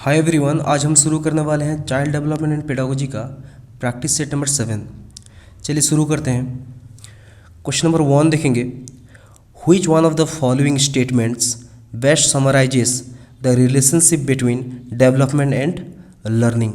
Hi everyone, आज हम शुरू करने वाले हैं चाइल्ड डेवलपमेंट एंड पेडागोजी का प्रैक्टिस सेट नंबर 7। चलिए शुरू करते हैं। क्वेश्चन नंबर 1 देखेंगे। Which one of the following statements best summarises the relationship between development and learning.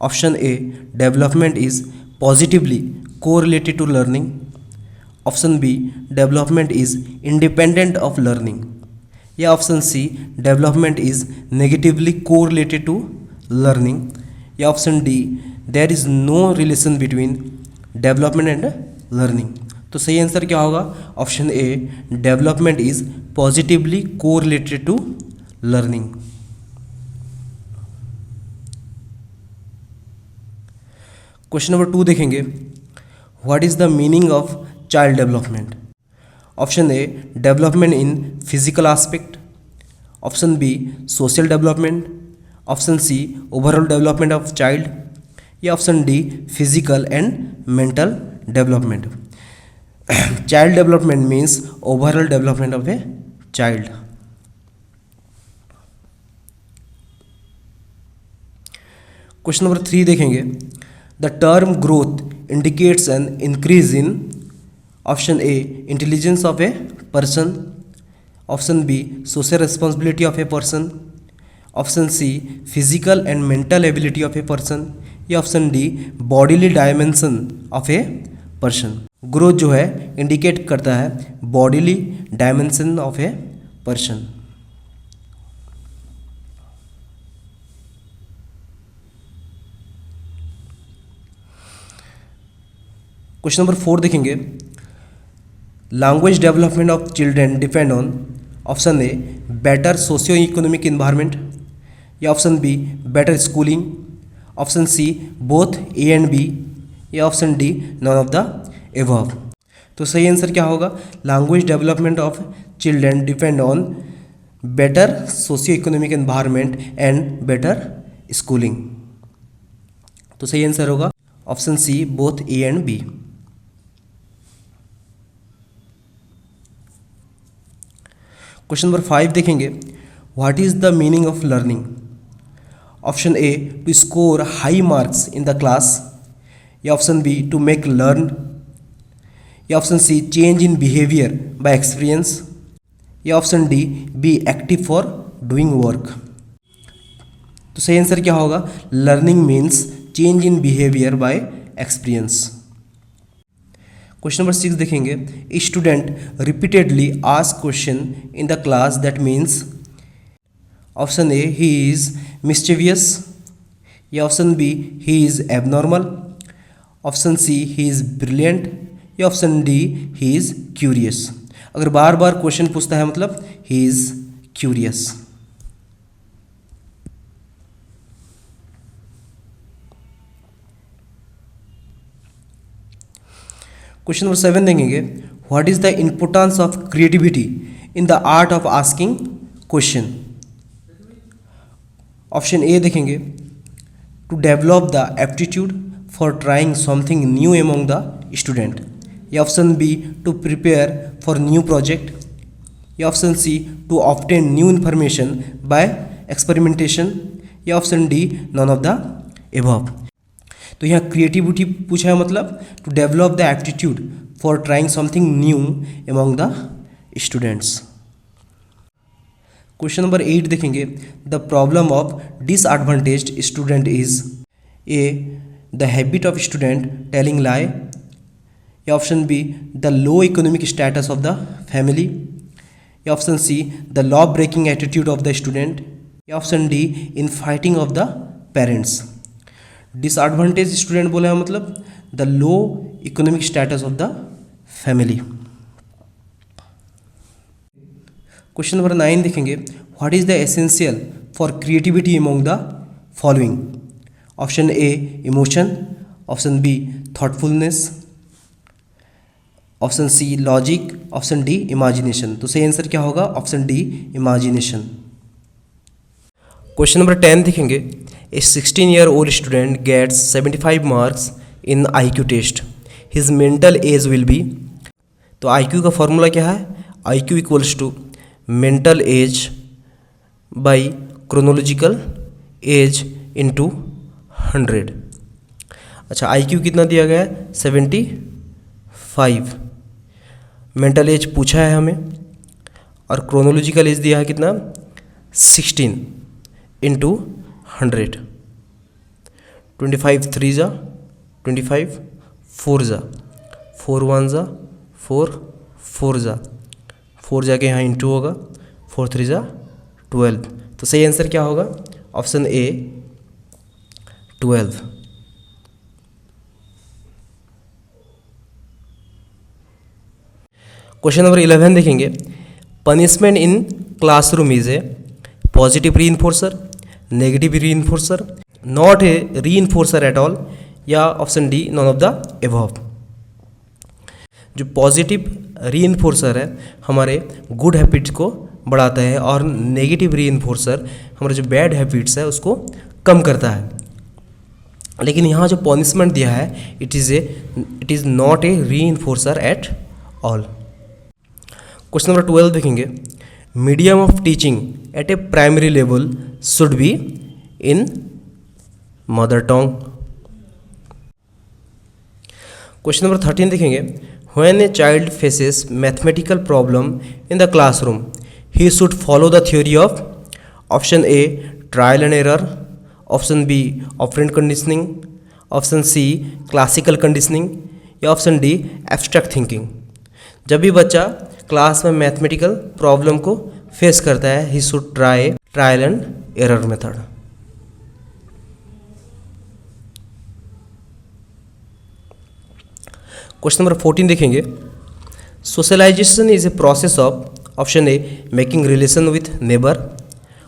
Option a, development is positively correlated to learning. Option b, development is independent of learning. या option c, development is negatively correlated to learning. या option d, there is no relation between development and learning. तो सही answer क्या होगा? Option a, development is positively correlated to learning. Question number 2 देखेंगे। What is the meaning of child development? Option a, development in physical aspect. Option b, social development. Option c, overall development of child. या option d, physical and mental development. Child development means overall development of a child. Question number 3 देखेंगे। The term growth indicates an increase in option a, intelligence of a person. Option b, social responsibility of a person. Option c, physical and mental ability of a person. या option d, bodily dimension of a person. Growth जो है indicate करता है bodily dimension of a person. Question number 4 देखेंगे। Language development of children depend on option a, better socio economic environment. या option b, better schooling. Option C, both A and b. या option D, none of the above. तो सही answer क्या होगा? Language development of children depend on better socio economic environment and better schooling. तो सही answer होगा option C, both A and B. Question number 5 देखेंगे। What is the meaning of learning? Option A, to score high marks in the class. या option B, to make learn. या option C, change in behaviour by experience. या option D, be active for doing work. तो सही answer क्या होगा? Learning means change in behaviour by experience. Question number 6 देखेंगे। Student repeatedly ask question in the class that means option A, he is mischievous. या option B, he is abnormal. Option C, he is brilliant. या option D, he is curious. अगर बार बार question पूछता है मतलब he is curious. Question number 7 देखेंगे। What is the importance of creativity in the art of asking question? Option A देखेंगे, to develop the aptitude for trying something new among the student. या option B, to prepare for new project. या option C, to obtain new information by experimentation. या option D, none of the above. तो यहाँ creativity पूछा है मतलब to develop the aptitude for trying something new among the students. Question number 8 देखेंगे। The problem of disadvantaged student is A, the habit of student telling lie. या option B, the low economic status of the family. या option C, the law breaking attitude of the student. या option D, in fighting of the parents. Disadvantage student बोला है मतलब the low economic status of the family. Question number 9 देखेंगे। What is the essential for creativity among the following? Option A, emotion. Option B, thoughtfulness. Option C, logic. Option D, imagination. तो सही answer क्या होगा? Option D, imagination. Question number 10 देखेंगे। A 16-year-old student gets 75 marks in IQ test. His mental age will be। तो IQ का formula क्या है? IQ equals to mental age by chronological age into 100। अच्छा, IQ कितना दिया गया है? 75। मेंटल एज पूछा है हमें, और क्रोनोलॉजिकल एज दिया है कितना? 16 इंटू 100। 25 3 जा 25, 4 जा 4, 1 जा 4, 4 जा 4 जाके यहाँ इंटू होगा, 4 3 जा 12। तो सही आंसर क्या होगा? ऑप्शन ए 12। क्वेश्चन नंबर 11 देखेंगे। Punishment in classroom is a positive reinforcer, negative reinforcer, not a reinforcer at all, या option D none of the above. जो पॉजिटिव रीइंफोर्सर है हमारे गुड हैबिट्स को बढ़ाता है, और नेगेटिव रीइंफोर्सर हमारे जो बैड हैबिट्स है उसको कम करता है। लेकिन यहाँ जो पनिशमेंट दिया है it is not a reinforcer at all. Question number 12 देखेंगे। Medium of teaching at a primary level should be in mother tongue. Question number 13 देखेंगे। When a child faces mathematical problem in the classroom he should follow the theory of, option A trial and error, option B operant conditioning, option C classical conditioning, या option D abstract thinking. जब भी बच्चा class में mathematical problem को face करता है he should try trial and error method. Question number 14 देखेंगे। Socialisation is a process of, option A making relation with neighbour,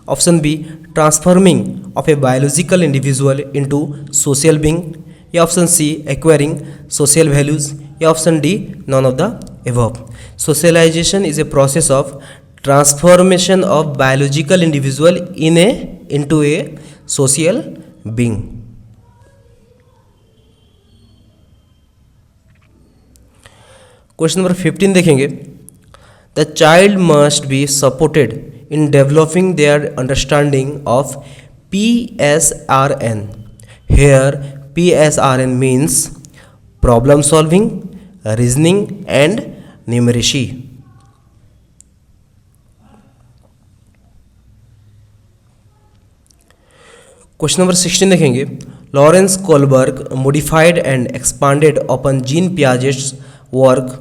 option B transforming of a biological individual into social being, या option C acquiring social values, या option D none of the above. Socialisation is a process of transformation of biological individual into a social being. Question number 15 देखेंगे। The child must be supported in developing their understanding of PSRN। Here PSRN means problem solving, reasoning and numeracy. Question number 16 देखेंगे। Lawrence Kohlberg modified and expanded upon Jean Piaget's work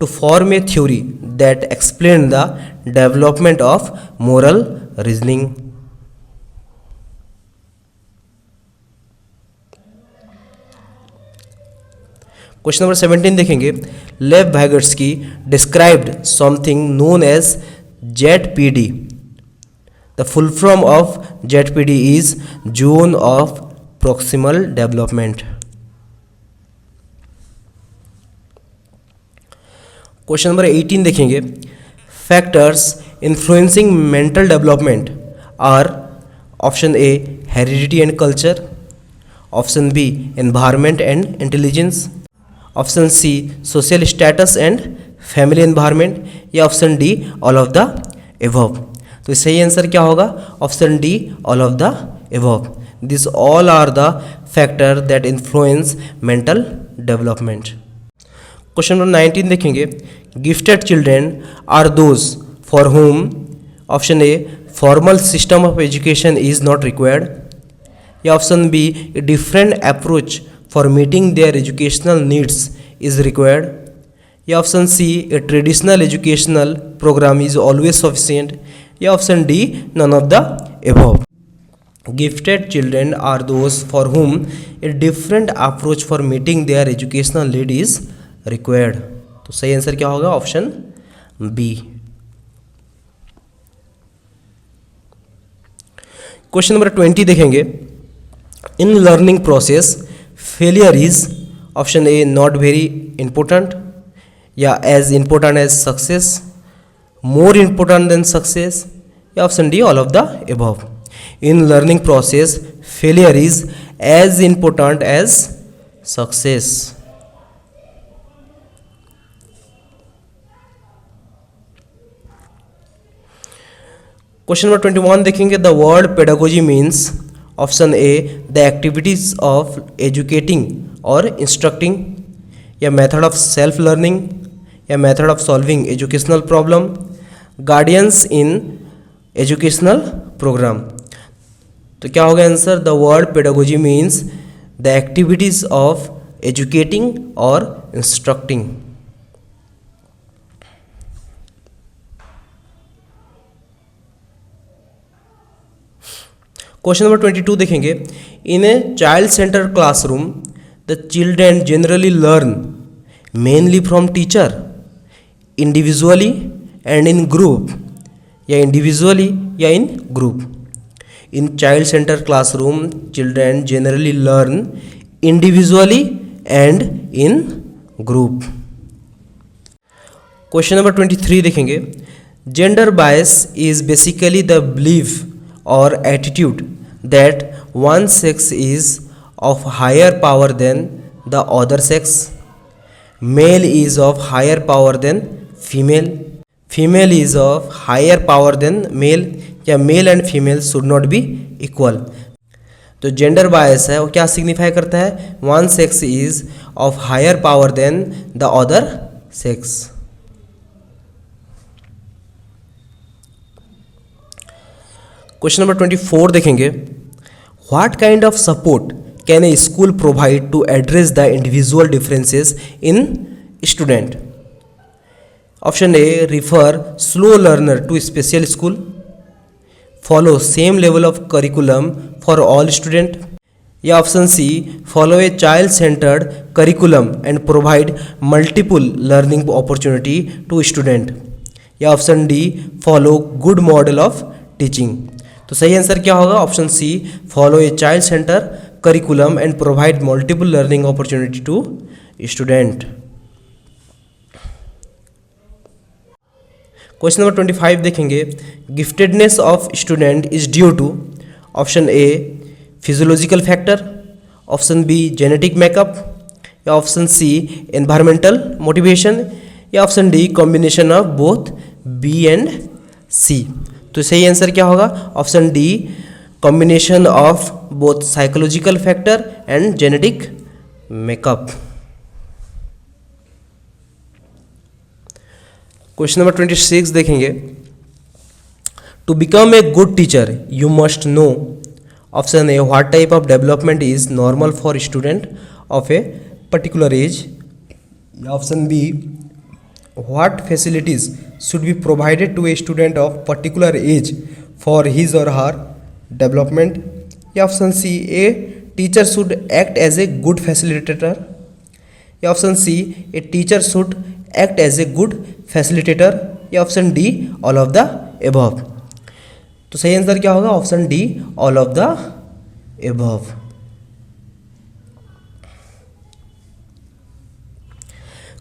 to form a theory that explained the development of moral reasoning. Question number 17 देखेंगे। लेव वैगोट्स्की described something known as ZPD. The full form of ZPD is Zone of Proximal Development. Question number 18 देखेंगे। Factors influencing mental development are, option A heredity and culture, option B environment and intelligence, option C social status and family environment, या option D all of the above. तो सही answer क्या होगा? Option D all of the above. This all are the factor that influence mental development. Question number 19 देखेंगे। Gifted children are those for whom, option A formal system of education is not required, या option B a different approach for meeting their educational needs is required, या option C a traditional educational programme is always sufficient, या option D none of the above. Gifted children are those for whom a different approach for meeting their educational need is required. तो सही answer क्या होगा? Option B. Question number 20 देखेंगे। In learning process failure is, option A not very important, या as important as success, more important than success, या option D all of the above. In learning process failure is as important as success. Question number 21 देखेंगे। The word pedagogy means, option A the activities of educating और instructing, या method of self learning, या method of solving educational problem, guardians in educational programme. तो क्या होगा answer? The word pedagogy means the activities of educating और instructing. Question number 22 देखेंगे। In a child centre classroom the children generally learn mainly from teacher, individually and in group, या individually या in group. In child centre classroom children generally learn individually and in group. Question number 23 देखेंगे। Gender bias is basically the belief और attitude that one sex is of higher power than the other sex. Male is of higher power than female. Female is of higher power than male, या male and female should not be equal. तो gender bias है वो क्या signify करता है? One sex is of higher power than the other sex. Question number 24 देखेंगे। What kind of support can a school provide to address the individual differences in student? Option A refer slow learner to special school, follow same level of curriculum for all student, या option C follow a child centred curriculum and provide multiple learning opportunity to student, या option D follow good model of teaching. तो सही answer क्या होगा? Option C follow a child centre curriculum and provide multiple learning opportunity to student. Question number 25 देखेंगे। Giftedness of student is due to, option A physiological factor, option B genetic makeup, या option C environmental motivation, या option D combination of both B and C. तो सही answer क्या होगा? Option D combination of both psychological factor and genetic makeup. Question number 26 देखेंगे। To become a good teacher you must know, option A what type of development is normal for student of a particular age, या option B what facilities should be provided to a student of particular age for his or her development, या option C a teacher should act as a good facilitator, या option C a teacher should act as a good facilitator, या option D all of the above। तो सही answer क्या होगा? Option D all of the above।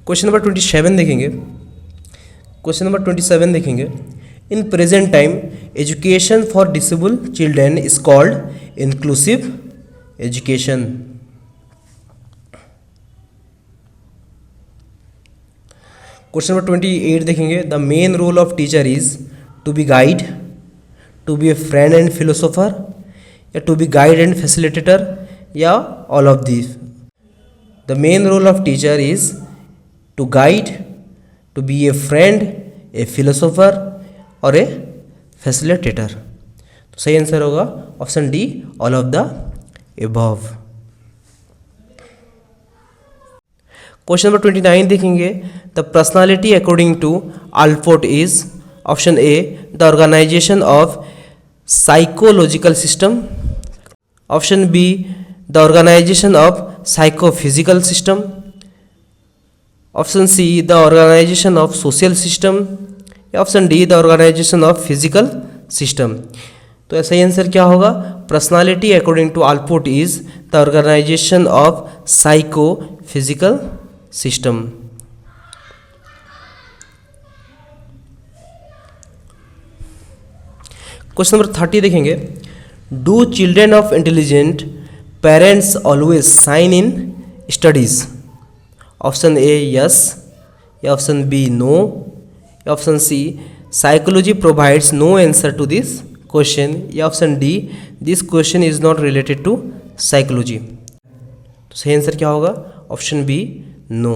Question number 27 देखेंगे। Question number 27 देखेंगे। In present time education for disable children is called inclusive education. Question number 28 देखेंगे। The main role of teacher is to be guide, to be a friend and philosopher, या to be guide and facilitator, या all of this. The main role of teacher is to guide, to be a friend, a philosopher और a facilitator। तो सही answer होगा option D all of the above। Question number 29 देखेंगे। The personality according to Allport is, option A the organisation of psychological system, option B the organisation of psychophysical system, option C the organisation of social system, या option D the organisation of physical system. तो सही answer क्या होगा? Personality according to Allport is the organisation of psycho physical system. Question number 30 देखेंगे। Do children of intelligent parents always shine in studies, option A yes, या option B no, या option C psychology provides no answer to this question, या option D this question is not related to psychology. तो सही answer क्या होगा? Option B no.